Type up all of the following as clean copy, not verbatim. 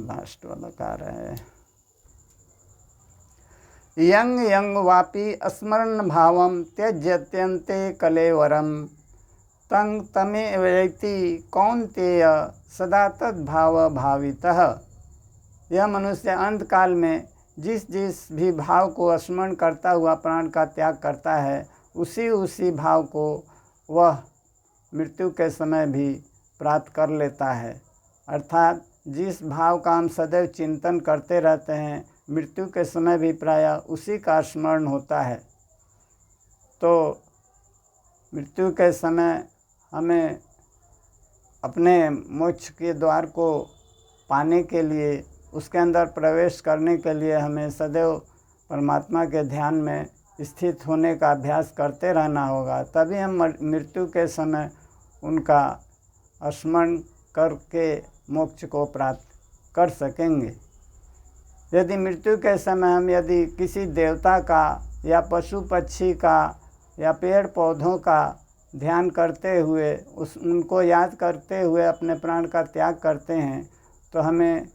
Last वाला कह रहे हैं, यंग यंग वापी स्मरण भावम त्यज्यत्यंते कलेवरम तंग तमे वैति कौन्तेय सदा तद्भाव भावितः। यह मनुष्य अंतकाल में जिस जिस भी भाव को स्मरण करता हुआ प्राण का त्याग करता है, उसी उसी भाव को वह मृत्यु के समय भी प्राप्त कर लेता है। अर्थात जिस भाव का हम सदैव चिंतन करते रहते हैं, मृत्यु के समय भी प्रायः उसी का स्मरण होता है। तो मृत्यु के समय हमें अपने मोक्ष के द्वार को पाने के लिए, उसके अंदर प्रवेश करने के लिए हमें सदैव परमात्मा के ध्यान में स्थित होने का अभ्यास करते रहना होगा। तभी हम मृत्यु के समय उनका स्मरण करके मोक्ष को प्राप्त कर सकेंगे। यदि मृत्यु के समय हम यदि किसी देवता का या पशु पक्षी का या पेड़ पौधों का ध्यान करते हुए उनको याद करते हुए अपने प्राण का त्याग करते हैं, तो हमें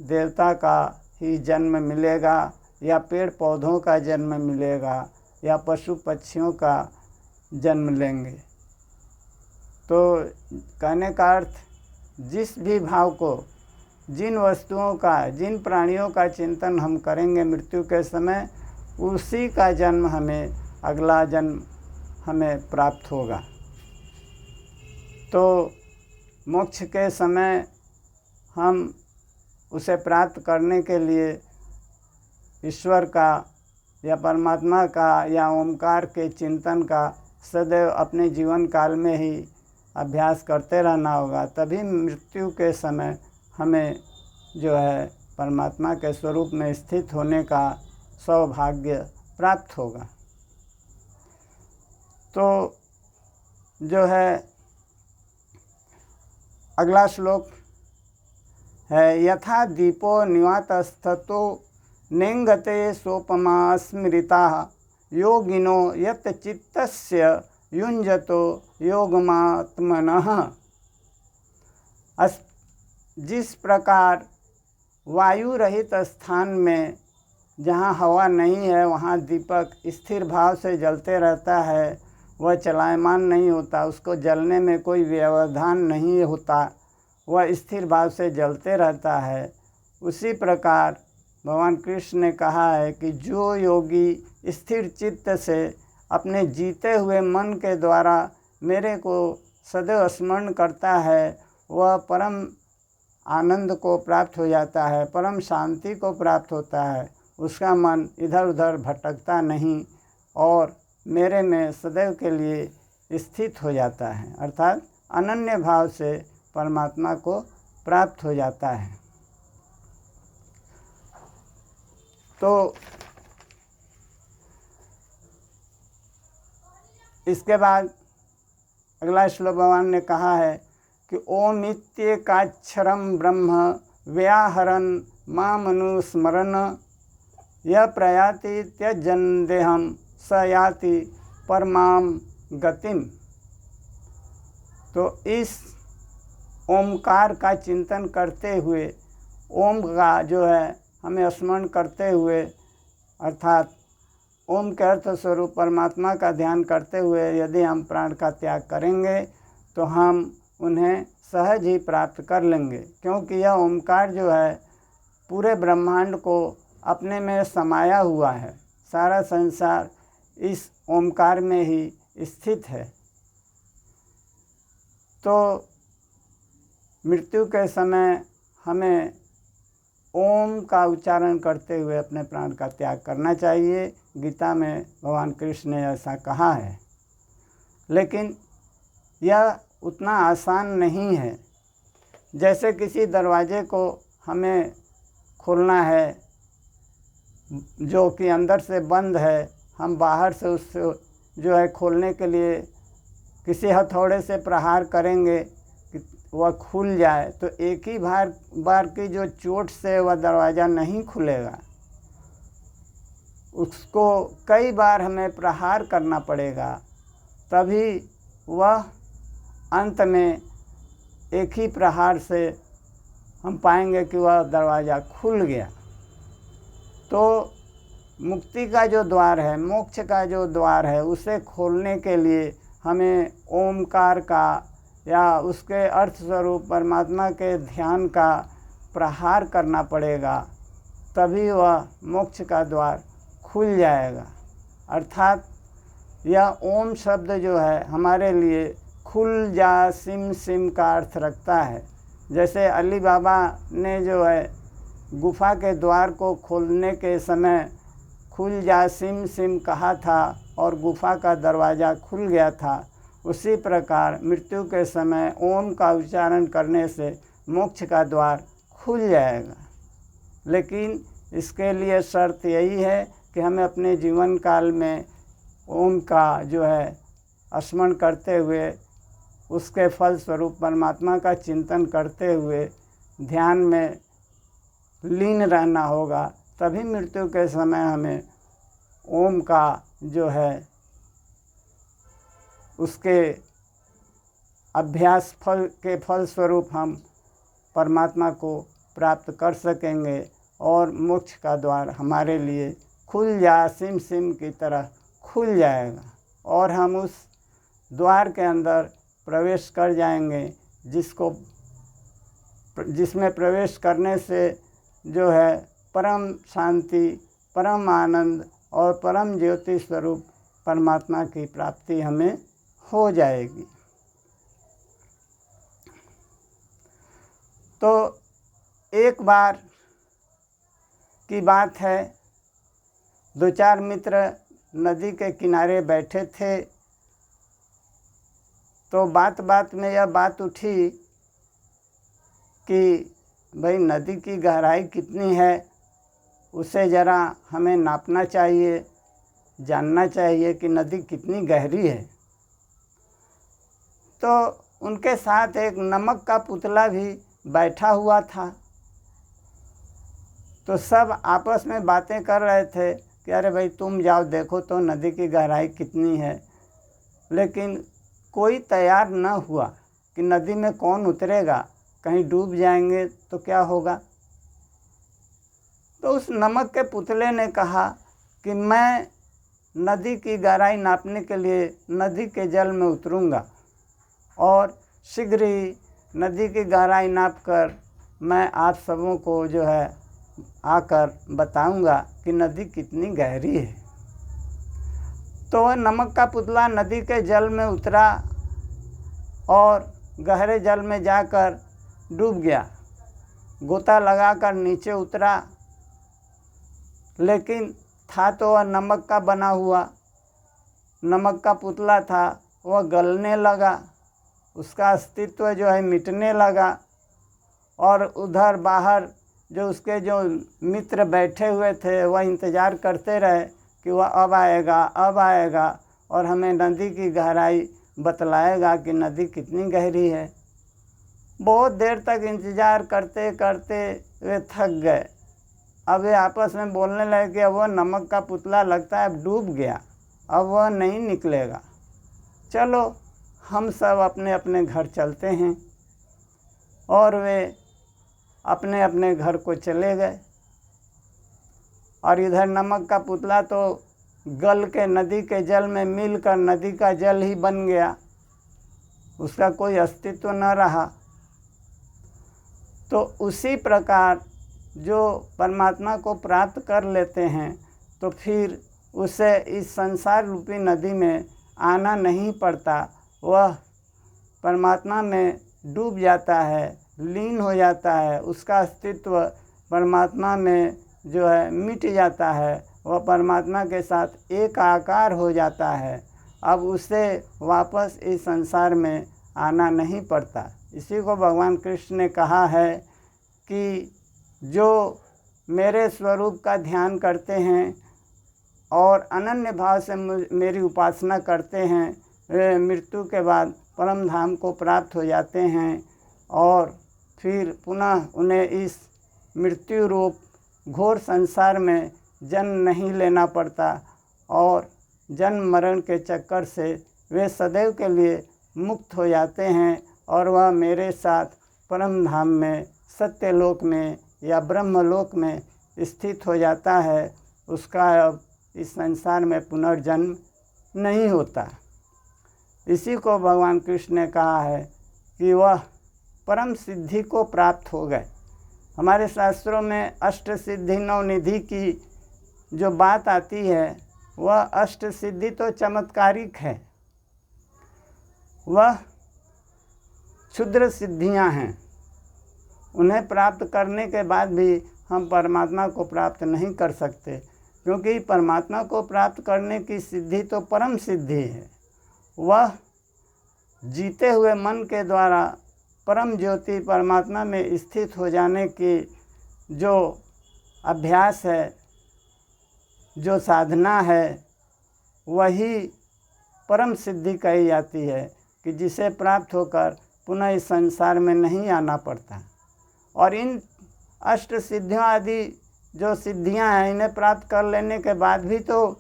देवता का ही जन्म मिलेगा या पेड़ पौधों का जन्म मिलेगा या पशु पक्षियों का जन्म लेंगे। तो कहने का अर्थ, जिस भी भाव को, जिन वस्तुओं का, जिन प्राणियों का चिंतन हम करेंगे मृत्यु के समय, उसी का जन्म हमें, अगला जन्म हमें प्राप्त होगा। तो मोक्ष के समय हम उसे प्राप्त करने के लिए ईश्वर का या परमात्मा का या ओमकार के चिंतन का सदैव अपने जीवन काल में ही अभ्यास करते रहना होगा। तभी मृत्यु के समय हमें जो है परमात्मा के स्वरूप में स्थित होने का सौभाग्य प्राप्त होगा। तो जो है अगला श्लोक है, यथा दीपो निवातस्थतो नेंगते सोपमा स्मृता योगिनो यत चित्तस्य युञ्जतो योगमात्मनः। जिस प्रकार वायु रहित स्थान में जहाँ हवा नहीं है, वहाँ दीपक स्थिर भाव से जलते रहता है, वह चलायमान नहीं होता, उसको जलने में कोई व्यवधान नहीं होता, वह स्थिर भाव से जलते रहता है। उसी प्रकार भगवान कृष्ण ने कहा है कि जो योगी स्थिर चित्त से अपने जीते हुए मन के द्वारा मेरे को सदैव स्मरण करता है, वह परम आनंद को प्राप्त हो जाता है, परम शांति को प्राप्त होता है। उसका मन इधर उधर भटकता नहीं और मेरे में सदैव के लिए स्थित हो जाता है, अर्थात अनन्य भाव से परमात्मा को प्राप्त हो जाता है। तो इसके बाद अगला श्लोक भगवान ने कहा है कि ओमित्येकाक्षरं ब्रह्म व्याहरन् मामनुस्मरन् यः प्रयाति त्यजन् देहं स याति परमां गतिम। तो इस ओमकार का चिंतन करते हुए, ओम का जो है हमें स्मरण करते हुए, अर्थात ओम के अर्थ स्वरूप परमात्मा का ध्यान करते हुए यदि हम प्राण का त्याग करेंगे तो हम उन्हें सहज ही प्राप्त कर लेंगे, क्योंकि यह ओमकार जो है पूरे ब्रह्मांड को अपने में समाया हुआ है। सारा संसार इस ओमकार में ही स्थित है। तो मृत्यु के समय हमें ओम का उच्चारण करते हुए अपने प्राण का त्याग करना चाहिए। गीता में भगवान कृष्ण ने ऐसा कहा है, लेकिन यह उतना आसान नहीं है। जैसे किसी दरवाजे को हमें खोलना है जो कि अंदर से बंद है, हम बाहर से उससे जो है खोलने के लिए किसी हथौड़े से प्रहार करेंगे कि वह खुल जाए, तो एक ही बार की जो चोट से वह दरवाज़ा नहीं खुलेगा, उसको कई बार हमें प्रहार करना पड़ेगा, तभी वह अंत में एक ही प्रहार से हम पाएंगे कि वह दरवाज़ा खुल गया। तो मुक्ति का जो द्वार है, मोक्ष का जो द्वार है, उसे खोलने के लिए हमें ओमकार का या उसके अर्थ स्वरूप परमात्मा के ध्यान का प्रहार करना पड़ेगा, तभी वह मोक्ष का द्वार खुल जाएगा। अर्थात यह ओम शब्द जो है हमारे लिए खुल जा सिम सिम का अर्थ रखता है। जैसे अली बाबा ने जो है गुफा के द्वार को खोलने के समय खुल जा सिम सिम कहा था और गुफा का दरवाज़ा खुल गया था, उसी प्रकार मृत्यु के समय ओम का उच्चारण करने से मोक्ष का द्वार खुल जाएगा। लेकिन इसके लिए शर्त यही है कि हमें अपने जीवन काल में ओम का जो है स्मरण करते हुए, उसके फल स्वरूप परमात्मा का चिंतन करते हुए ध्यान में लीन रहना होगा। तभी मृत्यु के समय हमें ओम का जो है उसके अभ्यास फल के फल स्वरूप हम परमात्मा को प्राप्त कर सकेंगे और मोक्ष का द्वार हमारे लिए खुल जा सिम सिम की तरह खुल जाएगा और हम उस द्वार के अंदर प्रवेश कर जाएंगे, जिसमें प्रवेश करने से जो है परम शांति, परम आनंद और परम ज्योति स्वरूप परमात्मा की प्राप्ति हमें हो जाएगी। तो एक बार की बात है, 2-4 मित्र नदी के किनारे बैठे थे। तो बात बात में यह बात उठी कि भाई नदी की गहराई कितनी है, उसे ज़रा हमें नापना चाहिए, जानना चाहिए कि नदी कितनी गहरी है। तो उनके साथ एक नमक का पुतला भी बैठा हुआ था। तो सब आपस में बातें कर रहे थे कि अरे भाई तुम जाओ देखो तो नदी की गहराई कितनी है। लेकिन कोई तैयार न हुआ कि नदी में कौन उतरेगा, कहीं डूब जाएंगे तो क्या होगा। तो उस नमक के पुतले ने कहा कि मैं नदी की गहराई नापने के लिए नदी के जल में उतरूँगा और शीघ्र ही नदी की गहराई नापकर मैं आप सबों को जो है आकर बताऊंगा कि नदी कितनी गहरी है। तो वह नमक का पुतला नदी के जल में उतरा और गहरे जल में जाकर डूब गया। गोता लगाकर नीचे उतरा, लेकिन था तो वह नमक का बना हुआ, नमक का पुतला था, वह गलने लगा, उसका अस्तित्व जो है मिटने लगा। और उधर बाहर जो उसके जो मित्र बैठे हुए थे वह इंतज़ार करते रहे कि वह अब आएगा और हमें नदी की गहराई बतलाएगा कि नदी कितनी गहरी है। बहुत देर तक इंतज़ार करते करते वे थक गए। अब वे आपस में बोलने लगे कि अब वह नमक का पुतला लगता है अब डूब गया, अब वह नहीं निकलेगा, चलो हम सब अपने अपने घर चलते हैं। और वे अपने अपने घर को चले गए। और इधर नमक का पुतला तो गल के नदी के जल में मिलकर नदी का जल ही बन गया, उसका कोई अस्तित्व न रहा। तो उसी प्रकार जो परमात्मा को प्राप्त कर लेते हैं तो फिर उसे इस संसार रूपी नदी में आना नहीं पड़ता, वह परमात्मा में डूब जाता है, लीन हो जाता है, उसका अस्तित्व परमात्मा में जो है मिट जाता है, वह परमात्मा के साथ एक आकार हो जाता है। अब उसे वापस इस संसार में आना नहीं पड़ता। इसी को भगवान कृष्ण ने कहा है कि जो मेरे स्वरूप का ध्यान करते हैं और अनन्य भाव से मेरी उपासना करते हैं, वे मृत्यु के बाद परम धाम को प्राप्त हो जाते हैं और फिर पुनः उन्हें इस मृत्यु रूप घोर संसार में जन्म नहीं लेना पड़ता और जन्म मरण के चक्कर से वे सदैव के लिए मुक्त हो जाते हैं और वह मेरे साथ परम धाम में सत्यलोक में या ब्रह्मलोक में स्थित हो जाता है, उसका अब इस संसार में पुनर्जन्म नहीं होता। इसी को भगवान कृष्ण ने कहा है कि वह परम सिद्धि को प्राप्त हो गए। हमारे शास्त्रों में अष्ट सिद्धि नवनिधि की जो बात आती है, वह अष्ट सिद्धि तो चमत्कारिक है, वह क्षुद्र सिद्धियां हैं। उन्हें प्राप्त करने के बाद भी हम परमात्मा को प्राप्त नहीं कर सकते, क्योंकि परमात्मा को प्राप्त करने की सिद्धि तो परम सिद्धि है। वह जीते हुए मन के द्वारा परम ज्योति परमात्मा में स्थित हो जाने की जो अभ्यास है, जो साधना है, वही परम सिद्धि कही जाती है कि जिसे प्राप्त होकर पुनः इस संसार में नहीं आना पड़ता। और इन अष्ट सिद्धियों आदि जो सिद्धियां हैं, इन्हें प्राप्त कर लेने के बाद भी तो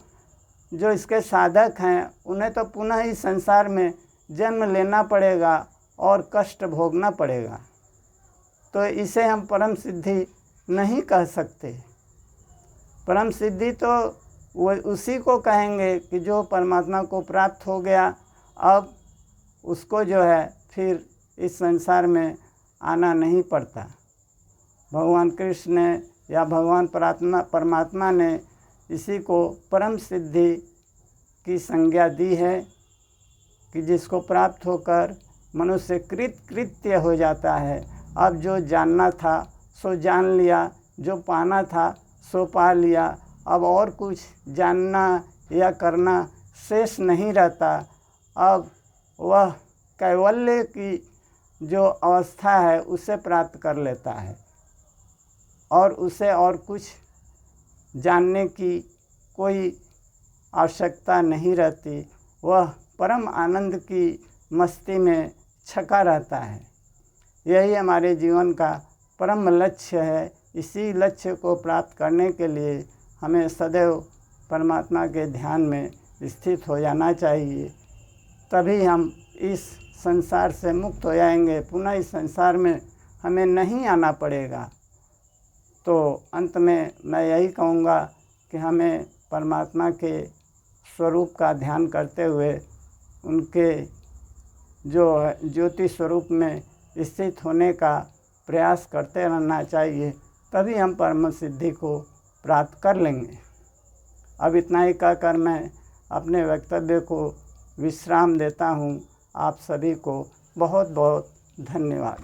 जो इसके साधक हैं, उन्हें तो पुनः इस संसार में जन्म लेना पड़ेगा और कष्ट भोगना पड़ेगा। तो इसे हम परम सिद्धि नहीं कह सकते। परम सिद्धि तो वो उसी को कहेंगे कि जो परमात्मा को प्राप्त हो गया, अब उसको जो है फिर इस संसार में आना नहीं पड़ता। भगवान कृष्ण ने या भगवान परमात्मा ने इसी को परम सिद्धि की संज्ञा दी है कि जिसको प्राप्त होकर मनुष्य कृत्य हो जाता है। अब जो जानना था सो जान लिया, जो पाना था सो पा लिया, अब और कुछ जानना या करना शेष नहीं रहता। अब वह कैवल्य की जो अवस्था है उसे प्राप्त कर लेता है और उसे और कुछ जानने की कोई आवश्यकता नहीं रहती। वह परम आनंद की मस्ती में छका रहता है। यही हमारे जीवन का परम लक्ष्य है। इसी लक्ष्य को प्राप्त करने के लिए हमें सदैव परमात्मा के ध्यान में स्थित हो जाना चाहिए, तभी हम इस संसार से मुक्त हो जाएंगे, पुनः इस संसार में हमें नहीं आना पड़ेगा। तो अंत में मैं यही कहूँगा कि हमें परमात्मा के स्वरूप का ध्यान करते हुए उनके जो ज्योति स्वरूप में स्थित होने का प्रयास करते रहना चाहिए, तभी हम परम सिद्धि को प्राप्त कर लेंगे। अब इतना ही कहकर मैं अपने वक्तव्य को विश्राम देता हूँ। आप सभी को बहुत बहुत धन्यवाद।